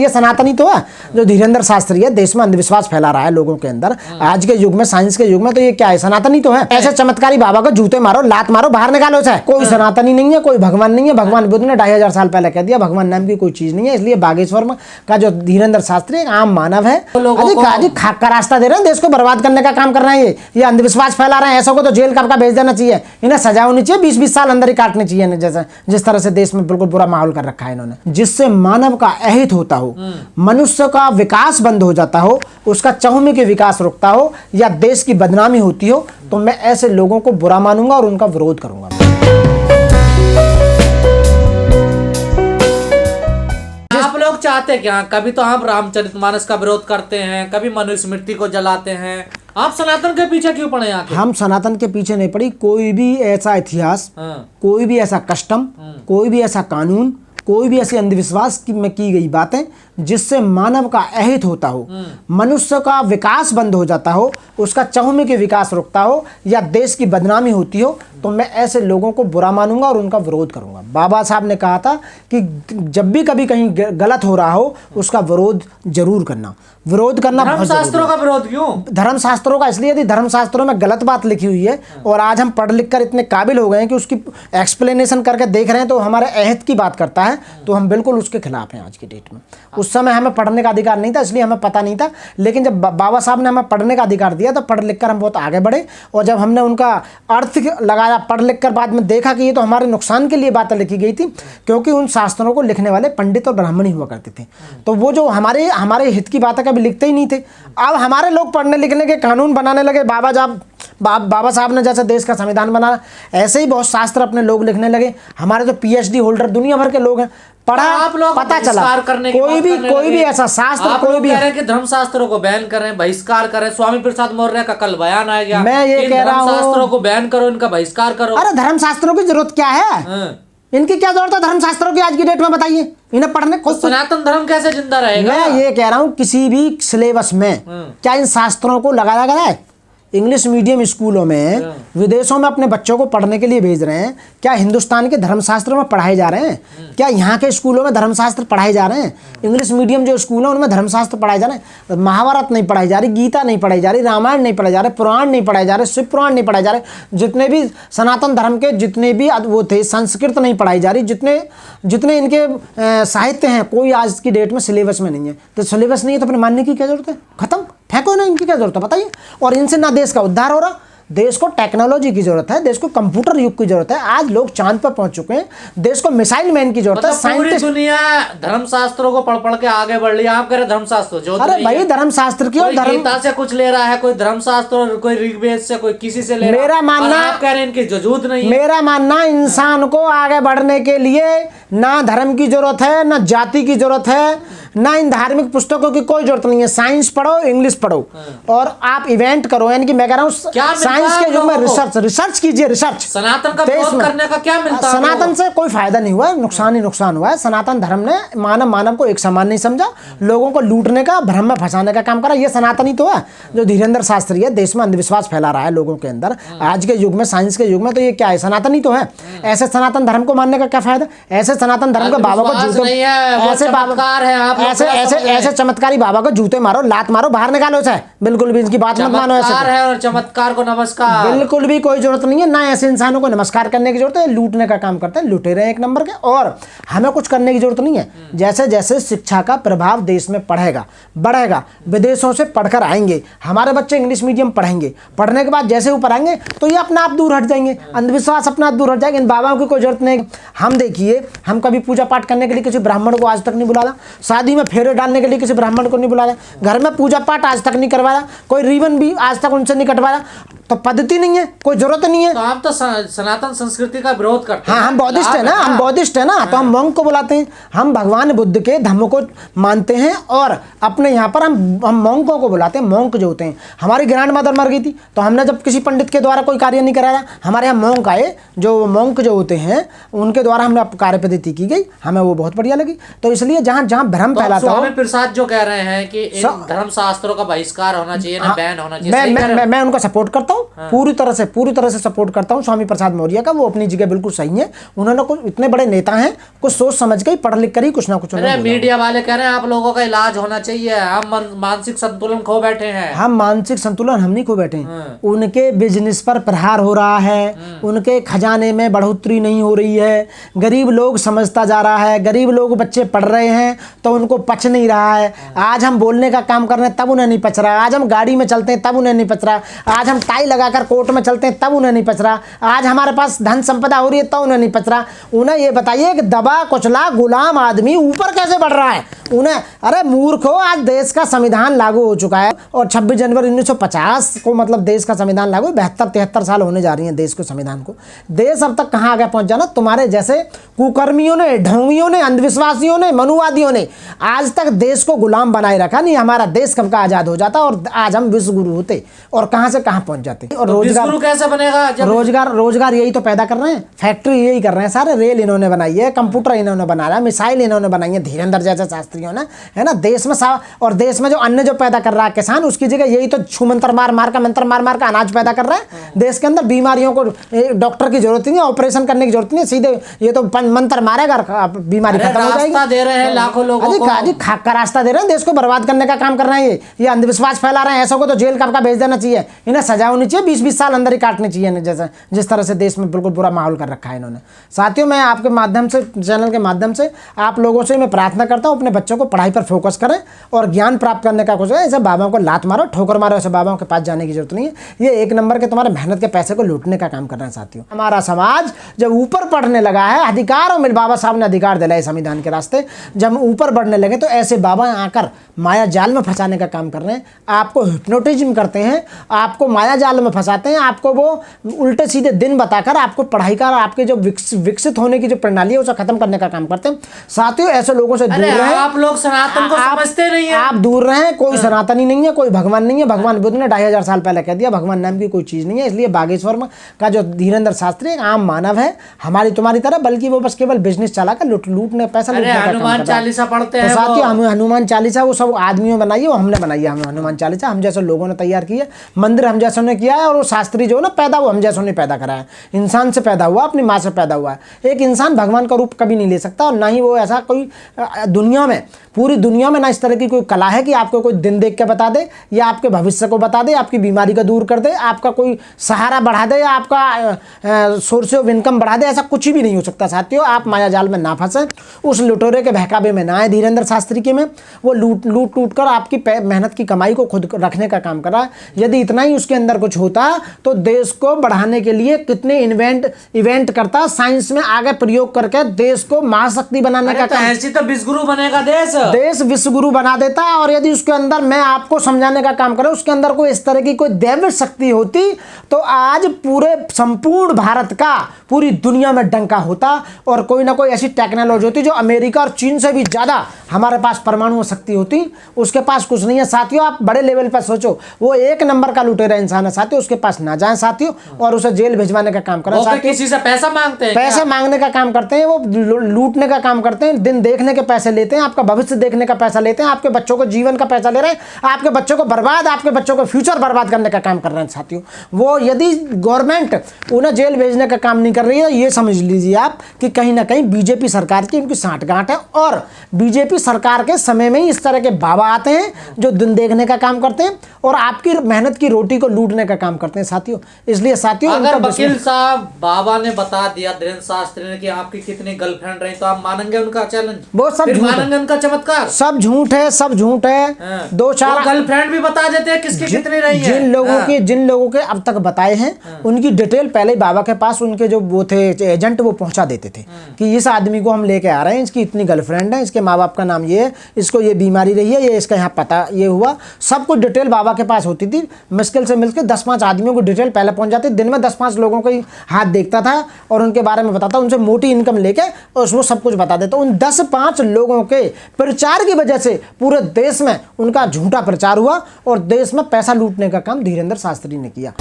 ये सनातनी तो है जो धीरेन्द्र शास्त्री है, देश में अंधविश्वास फैला रहा है लोगों के अंदर आज के युग में, साइंस के युग में। तो ये क्या है? सनातनी तो है। ऐसे चमत्कारी बाबा को जूते मारो, लात मारो, बाहर निकालो से। कोई सनातनी नहीं है, कोई भगवान नहीं है। भगवान बुद्ध ने 2500 साल पहले कह दिया भगवान नाम की कोई चीज नहीं है। इसलिए बागेश्वर का जो धीरेन्द्र शास्त्री एक आम मानव है, खाक का रास्ता दे रहे हैं, देश को बर्बाद करने का काम कर रहे हैं। ये अंधविश्वास फैला रहे हैं। ऐसों को तो जेल का भेज देना चाहिए, इन्हें सजा होनी चाहिए, 20-20 साल अंदर ही काटनी चाहिए। जैसे जिस तरह से देश में बिल्कुल बुरा माहौल कर रखा है इन्होंने, जिससे मानव का अहित होता हो, मनुष्य का विकास बंद हो जाता हो, उसका चहुमुखी के विकास रुकता हो, या देश की बदनामी होती हो, तो मैं ऐसे लोगों को बुरा मानूंगा और उनका विरोध करूंगा। आप लोग चाहते क्या? कभी तो आप रामचरितमानस का विरोध करते हैं, कभी मनुस्मृति को जलाते हैं। आप सनातन के पीछे क्यों पड़े? आके हम सनातन के पीछे नहीं पड़ी। कोई भी ऐसा इतिहास, कोई भी ऐसा कस्टम, कोई भी ऐसा कानून, कोई भी ऐसी अंधविश्वास में की गई बातें जिससे मानव का अहित होता हो, मनुष्य का विकास बंद हो जाता हो, उसका चहुमुखी के विकास रुकता हो, या देश की बदनामी होती हो, तो मैं ऐसे लोगों को बुरा मानूंगा और उनका विरोध करूंगा। बाबा साहब ने कहा था कि जब भी कभी कहीं गलत हो रहा हो उसका विरोध जरूर करना। विरोध करना धर्मशास्त्रों का विरोध क्यों? धर्मशास्त्रों का इसलिए, यदि धर्मशास्त्रों में गलत बात लिखी हुई है और आज हम पढ़ लिख कर इतने काबिल हो गए हैं कि उसकी एक्सप्लेनेशन करके देख रहे हैं तो हमारे अहित की बात करता है, तो हम बिल्कुल उसके खिलाफ हैं आज की डेट में। उस समय हमें पढ़ने का अधिकार नहीं था, इसलिए हमें पता नहीं था। लेकिन जब बाबा साहब ने हमें पढ़ने का अधिकार दिया तो पढ़ लिख कर हम बहुत आगे बढ़े। और जब हमने उनका अर्थ लगाया पढ़ लिख कर, बाद में देखा कि ये तो हमारे नुकसान के लिए बातें लिखी गई थी, क्योंकि उन शास्त्रों को लिखने वाले पंडित और ब्राह्मण ही हुआ करते थे। तो वो जो हमारे हित की बातें कभी लिखते ही नहीं थे। अब हमारे लोग पढ़ने लिखने के कानून बनाने लगे। बाबा साहब ने जैसे देश का संविधान बनाया, ऐसे ही बहुत शास्त्र अपने लोग लिखने लगे। हमारे तो PhD होल्डर दुनिया भर के लोग हैं, पढ़ा, आप लोग पता चला। कोई भी ऐसा शास्त्र, कोई भी कह रहे हैं कि धर्मशास्त्रों को बैन करें, बहिष्कार करें। स्वामी प्रसाद मौर्य का कल बयान आ गया, मैं ये कह रहा हूँ धर्मशास्त्रों को बैन करो, इनका बहिष्कार करो। अरे धर्मशास्त्रों की जरूरत क्या है? इनकी क्या जरूरत है धर्मशास्त्रों की आज की डेट में? बताइए, इन्हें पढ़ने को सनातन धर्म कैसे जिंदा रहेगा? मैं ये कह रहा हूँ किसी भी सिलेबस में क्या इन शास्त्रों को लगाया गया है? इंग्लिश मीडियम स्कूलों में, विदेशों में अपने बच्चों को पढ़ने के लिए भेज रहे हैं, क्या हिंदुस्तान के धर्मशास्त्र में पढ़ाए जा रहे हैं? क्या यहाँ के स्कूलों में धर्मशास्त्र पढ़ाए जा रहे हैं? इंग्लिश मीडियम जो स्कूल है उनमें धर्मशास्त्र पढ़ाए जा रहे हैं? महाभारत नहीं पढ़ाई जा रही, गीता नहीं पढ़ाई जा रही, रामायण नहीं पढ़ाए जा रहे, पुराण नहीं पढ़ाए जा रहे, शिव पुराण नहीं पढ़ाए जा रहे, जितने भी सनातन धर्म के जितने भी वो थे, संस्कृत नहीं पढ़ाई जा रही, जितने इनके साहित्य हैं, कोई आज की डेट में सिलेबस में नहीं है। तो सिलेबस नहीं है तो अपने मानने की क्या जरूरत है? खत्म, फेंको ना, इनकी क्या जरूरत है बताइए? और इनसे ना देश का उद्धार हो रहा। देश को टेक्नोलॉजी की जरूरत है, देश को कंप्यूटर युग की जरूरत है। आज लोग चांद पर पहुंच चुके हैं, देश को मिसाइल मैन की जरूरत है। पूरी दुनिया धर्मशास्त्रों को पढ़ के आगे बढ़ रही है। आप कह रहे धर्मशास्त्र जो, अरे भाई धर्मशास्त्र क्यों? गीता से कुछ ले रहा है, कोई धर्मशास्त्र, कोई ऋग्वेद से, कोई किसी से ले रहा है। मेरा मानना, आप कह रहे हैं इनकी जरूरत नहीं है। मेरा मानना, इंसान को आगे बढ़ने के लिए ना धर्म की जरूरत है, ना जाति की जरूरत है, ना इन धार्मिक पुस्तकों की कोई जरूरत नहीं है। साइंस पढ़ो, इंग्लिश पढ़ो और आप इवेंट करो। यानी कि मैं कह रहा हूँ साइंस के युग में रिसर्च कीजिए, रिसर्च। सनातन का विरोध करने का क्या मिलता है? सनातन से कोई फायदा नहीं हुआ, नुकसान ही नुकसान हुआ है। सनातन धर्म ने मानव को एक समान नहीं समझा, लोगों को लूटने का, भ्रम में फंसाने का काम करा। ये सनातनी तो है जो धीरेन्द्र शास्त्री है, देश में अंधविश्वास फैला रहा है लोगों के अंदर आज के युग में, साइंस के युग में। तो ये क्या है? सनातनी तो है। ऐसे सनातन धर्म को मानने का क्या फायदा? ऐसे सनातन धर्म के बाबा को ऐसे चमत्कारी बाबा को जूते मारो, लात मारो, बाहर निकालो से। बिल्कुल भी इनकी बात मत मानो। है और चमत्कार को नमस्कार, बिल्कुल भी कोई जरूरत नहीं है। ना ऐसे इंसानों को नमस्कार करने की जरूरत है, लूटने का काम करते हैं, लुटेरे हैं एक नंबर के। और हमें कुछ करने की जरूरत नहीं है। जैसे जैसे शिक्षा का प्रभाव देश में बढ़ेगा, विदेशों से पढ़कर आएंगे, हमारे बच्चे इंग्लिश मीडियम पढ़ेंगे, पढ़ने के बाद जैसे ऊपर आएंगे तो ये अपना आप दूर हट जाएंगे, अंधविश्वास अपना आप दूर हट जाएंगे। इन बाबाओं की कोई जरूरत नहीं। हम देखिए, हम कभी पूजा पाठ करने के लिए किसी ब्राह्मण को आज तक नहीं बुलाया, शादी में फेरे डालने के लिए किसी ब्राह्मण को नहीं बुलाया, घर में पूजा पाठ आज तक नहीं करवाया, कोई रिबन भी आज तक उनसे नहीं कटवाया। तो पद्धति नहीं है, कोई जरूरत नहीं है। तो आप तो सनातन संस्कृति का विरोध करते हैं। हाँ, हम बौद्धिस्ट है ना, हम बौद्धिस्ट है ना, तो हम मोंग को बुलाते हैं। हम भगवान बुद्ध के धर्म को मानते हैं और अपने यहाँ पर हम मोंकों को बुलाते हैं। मोंक जो होते हैं, हमारी ग्रैंड मदर मर गई थी तो हमने जब किसी पंडित के द्वारा कोई कार्य नहीं कराया, हमारे यहाँ मोंक आए, जो मोंक जो होते हैं उनके द्वारा हमने कार्य पद्धति की गई, हमें वो बहुत बढ़िया लगी। तो इसलिए जहाँ जहाँ भ्रम फैलाता हो। स्वामी प्रसाद जो कह रहे हैं कि इन धर्मशास्त्रों का बहिष्कार होना चाहिए, ना बैन होना चाहिए, मैं उनका सपोर्ट करता हूँ। पूरी तरह से सपोर्ट करता हूँ स्वामी प्रसाद मौर्य का। वो अपनी जगह बिल्कुल सही है। उन्होंने कुछ इतने बड़े नेता हैं, कुछ सोच समझ के ही पढ़ लिख कर ही कुछ ना कुछ। अरे मीडिया वाले कह रहे हैं आप लोगों का इलाज होना चाहिए, हम मानसिक संतुलन खो बैठे हैं। हम मानसिक संतुलन हम नहीं खो बैठे हैं, उनके बिजनेस पर प्रहार हो रहा है, उनके खजाने में बढ़ोतरी नहीं हो रही है, गरीब लोग समझता जा रहा है, गरीब लोग बच्चे पढ़ रहे हैं तो उनको पच नहीं रहा है। आज हम बोलने का काम कर रहे हैं तब उन्हें नहीं पच रहा, आज हम गाड़ी में चलते हैं तब उन्हें नहीं पच रहा, आज हम टाई लगाकर कोर्ट में चलते हैं तब उन्हें नहीं पच रहा, आज हमारे पास धन संपदा हो रही है तब उन्हें नहीं पच रहा। उन्हें ये बताइए कि दबा कुचला गुलाम आदमी ऊपर कैसे बढ़ रहा है उन्हें। अरे मूर्ख हो, आज देश का संविधान लागू हो चुका है और 26 जनवरी 1950 को मतलब देश का संविधान लागू, 72-73 साल होने जा रही हैं देश को, संविधान को। देश अब तक कहाँ आगे पहुंच जाना, तुम्हारे जैसे कुकर्मियों ने, ढोंगियों ने, अंधविश्वासियों ने, मनुवादियों ने आज तक देश को गुलाम बनाए रखा। नहीं हमारा देश कब का आजाद हो जाता और आज हम विश्व गुरु होते और कहाँ से कहाँ पहुंच जाते। और रोजगार कैसे बनेगा जब रोजगार यही तो पैदा कर रहे हैं, फैक्ट्री यही कर रहे हैं सारे। रेल इन्होंने बनाई है, कंप्यूटर इन्होंने बनाया, मिसाइल इन्होंने बनाई है, धीरेन्द्र जैसे शास्त्रियों ने, है ना। देश में और देश में जो अन्न जो पैदा कर रहा है किसान, उसकी जगह यही तो छू मंत्र मार मार का अनाज पैदा कर रहा है। देश के अंदर बीमारियों को डॉक्टर की जरूरत नहीं है, ऑपरेशन करने की जरूरत नहीं है, सीधे ये तो मंत्र मारेगा बीमारी खत्म हो जाएगी। दे रहे हैं लाखों लोगों को, खाक का रास्ता दे रहे हैं, देश को बर्बाद करने का काम कर रहे हैं। ये अंधविश्वास फैला रहे हैं, ऐसा को तो जेल का भेज देना चाहिए, इन्हें सजा होनी चाहिए, 20-20 साल अंदर ही काटनी चाहिए, जैसे जिस तरह से देश में बिल्कुल बुरा माहौल कर रखा है इन्होंने। साथियों, मैं आपके माध्यम से, चैनल के माध्यम से आप लोगों से मैं प्रार्थना करता हूँ अपने बच्चों को पढ़ाई पर फोकस करें और ज्ञान प्राप्त करने का कुछ है। ऐसे बाबाओं को लात मारो, ठोकर मारो, ऐसे बाबाओं के पास जाने की जरूरत नहीं है। ये एक नंबर के तुम्हारे मेहनत के पैसे को लूटने का काम कर रहे हैं साथियों। हमारा समाज जब ऊपर बढ़ने लगा है, अधिकार और बाबा साहब ने अधिकार दिलाए संविधान के रास्ते, जब ऊपर बढ़ने लगे तो ऐसे बाबा आकर माया जाल में फंसाने का काम कर रहे हैं। आपको हिप्नोटिज्म करते हैं, आपको माया जाल में फंसाते हैं, आपको वो उल्टे सीधे दिन बताकर आपको पढ़ाई का, आपके जो विकसित होने की जो प्रणाली है उसे खत्म करने का काम करते हैं। साथियों, ऐसे लोगों से दूर रहें। आप लोग सनातन को समझते नहीं है, आप दूर रहें। कोई सनातनी नहीं है, कोई भगवान नहीं है। भगवान बुद्ध ने 2500 साल पहले कह दिया भगवान नाम की कोई चीज नहीं है। इसलिए बागेश्वर का जो धीरेन्द्र शास्त्री एक आम मानव है, हमारी तुम्हारी तरह, बल्कि वो बस केवल बिजनेस चलाकर लूटने पैसा लूटने का काम करता है। हनुमान चालीसा पढ़ते हैं साथियों, हम हनुमान चालीसा वो सब आदमियों बनाई है, वो हमने बनाई है। हनुमान चालीसा हम जैसे लोगों ने तैयार की है, मंदिर हम जैसों ने किया है, और वो शास्त्री जो है ना पैदा, वो हम जैसों ने पैदा करा है। इंसान से पैदा हुआ, अपनी माँ से पैदा हुआ है। एक इंसान भगवान का रूप कभी नहीं ले सकता, और ना ही वो ऐसा कोई दुनिया में, पूरी दुनिया में ना इस तरह की कोई कला है कि आपको कोई दिन देख के बता दे, या आपके भविष्य को बता दे, आपकी बीमारी को दूर कर दे, आपका कोई सहारा बढ़ा दे, या आपका सोर्स ऑफ इनकम बढ़ा दे। ऐसा कुछ भी नहीं हो सकता साथियों। आप माया जाल में ना फंसे, उस लुटेरे के बहकावे में ना आए धीरेन्द्र शास्त्री के में। वो लूट कर आपकी मेहनत की कमाई को खुद रखने का काम कर रहा है। यदि इतना ही उसके अंदर कुछ होता तो देश को बढ़ाने के लिए कितने इवेंट करता, साइंस में आगे प्रयोग करके देश को महाशक्ति बनाने का काम। ऐसी तो विश्वगुरु बनेगा देश विश्वगुरु बना देता। और यदि उसके अंदर, मैं आपको समझाने का काम करूं, उसके अंदर कोई इस तरह की कोई दैवीय शक्ति होती तो आज पूरे संपूर्ण भारत का, पूरी दुनिया में डंका होता, और कोई ना कोई ऐसी टेक्नोलॉजी होती जो अमेरिका और चीन से भी ज्यादा हमारे पास परमाणु शक्ति होती। उसके पास कुछ नहीं है साथियों। आप बड़े लेवल पर सोचो, वो एक नंबर का लुटेरा इंसान है साथियों। उसके पास ना जाए साथियों, और उसे जेल भिजवाने का काम करें साथियों। किसी से पैसा मांगते हैं, पैसे मांगने का काम करते हैं, वो लूटने का काम करते हैं, दिन देखने के पैसे लेते हैं, आपका भविष्य देखने का पैसा लेते हैं, आपके बच्चों को जीवन का पैसा ले रहे हैं, आपके बच्चों को बर्बाद, आपके बच्चों को फ्यूचर बर्बाद करने का काम कर रहे हैं साथियों। वो यदि गवर्नमेंट उन्हें जेल भेजने का काम नहीं कर रही है, ये समझ लीजिए आप कि कहीं ना कहीं बीजेपी सरकार की उनकी सांठगांठ है। और बीजेपी सरकार के समय में ही इस तरह के बाबा आते हैं जो दिन देखने का काम करते हैं और आपकी मेहनत की रोटी को लूटने का काम करते हैं साथियों। इसलिए साथियों, अगर वकील साहब बाबा ने बता दिया धीरेन्द्र शास्त्री ने कि आपकी कितनी गर्लफ्रेंड रही, तो आप मानेंगे उनका चैलेंज? वो सब मानेंगे उनका चमत्कार? सब झूठ है, सब झूठ है। 2-4 गर्लफ्रेंड भी बता देते हैं किसकी कितनी रही है। जिन लोगों के अब तक बताए हैं उनकी डिटेल पहले बाबा के पास उनके जो वो थे एजेंट, वो पहुंचा देते थे कि इस आदमी को हम लेके आ रहे हैं, इसकी इतनी गर्लफ्रेंड है, इसके माँ बाप का नाम ये है, इसको ये बीमारी रही है, ये इसका यहाँ पता ये हुआ, सब कुछ डिटेल बाबा के पास होती थी। मुश्किल से मिलकर 10-5 आदमियों को डिटेल पहले पहुंच जाती। दिन में 10-5 लोगों को ही हाथ देखता था और उनके बारे में बताता, उनसे मोटी इनकम लेके और वो सब कुछ बता देता। उन 10-5 लोगों के प्रचार की वजह से पूरे देश में उनका झूठा प्रचार हुआ और देश में पैसा लूटने का काम धीरेन्द्र शास्त्री ने किया।